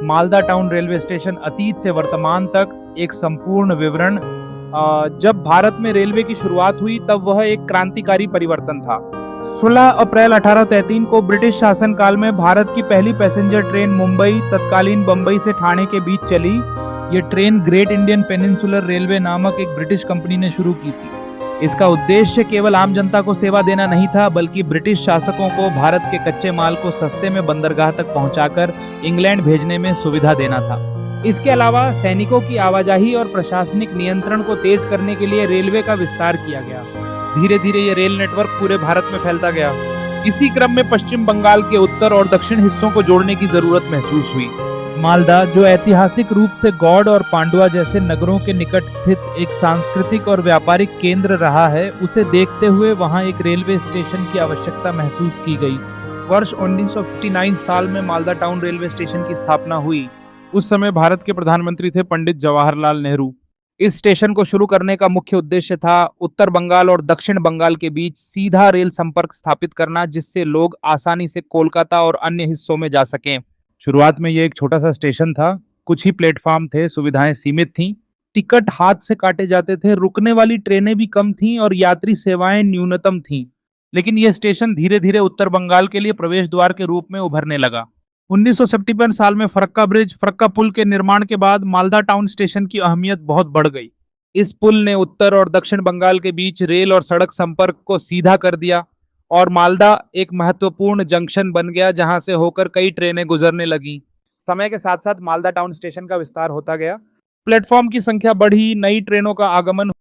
Malda town railway station अतीत से वर्तमान तक एक संपूर्ण विवरण। जब भारत में रेलवे की शुरुआत हुई तब वह एक क्रांतिकारी परिवर्तन था। 16 अप्रैल 1833 को ब्रिटिश शासनकाल में भारत की पहली पैसेंजर ट्रेन मुंबई तत्कालीन बंबई से ठाणे के बीच चली। ये train great Indian peninsular railway नामक एक ब्रिटिश कंपनी ने शुरू की थी। इसका उद्देश्य केवल आम जनता को सेवा देना नहीं था, बल्कि ब्रिटिश शासकों को भारत के कच्चे माल को सस्ते में बंदरगाह तक पहुंचाकर इंग्लैंड भेजने में सुविधा देना था। इसके अलावा सैनिकों की आवाजाही और प्रशासनिक नियंत्रण को तेज करने के लिए रेलवे का विस्तार किया गया। धीरे धीरे ये रेल नेटवर्क पूरे भारत में फैलता गया। इसी क्रम में पश्चिम बंगाल के उत्तर और दक्षिण हिस्सों को जोड़ने की जरूरत महसूस हुई। मालदा, जो ऐतिहासिक रूप से गौड़ और पांडुआ जैसे नगरों के निकट स्थित एक सांस्कृतिक और व्यापारिक केंद्र रहा है, उसे देखते हुए वहां एक रेलवे स्टेशन की आवश्यकता महसूस की गई। वर्ष 1959 साल में मालदा टाउन रेलवे स्टेशन की स्थापना हुई। उस समय भारत के प्रधानमंत्री थे पंडित जवाहरलाल नेहरू। इस स्टेशन को शुरू करने का मुख्य उद्देश्य था उत्तर बंगाल और दक्षिण बंगाल के बीच सीधा रेल संपर्क स्थापित करना, जिससे लोग आसानी से कोलकाता और अन्य हिस्सों में जा सकें। शुरुआत में ये एक छोटा सा स्टेशन था, कुछ ही प्लेटफॉर्म थे, सुविधाएं सीमित थीं, टिकट हाथ से काटे जाते थे, रुकने वाली ट्रेनें भी कम थीं और यात्री सेवाएं न्यूनतम थीं। लेकिन यह स्टेशन धीरे धीरे उत्तर बंगाल के लिए प्रवेश द्वार के रूप में उभरने लगा। 1957 साल में फरक्का ब्रिज, फरक्का पुल के निर्माण के बाद मालदा टाउन स्टेशन की अहमियत बहुत बढ़ गई। इस पुल ने उत्तर और दक्षिण बंगाल के बीच रेल और सड़क संपर्क को सीधा कर दिया और मालदा एक महत्वपूर्ण जंक्शन बन गया, जहां से होकर कई ट्रेनें गुजरने लगीं। समय के साथ साथ मालदा टाउन स्टेशन का विस्तार होता गया, प्लेटफॉर्म की संख्या बढ़ी, नई ट्रेनों का आगमन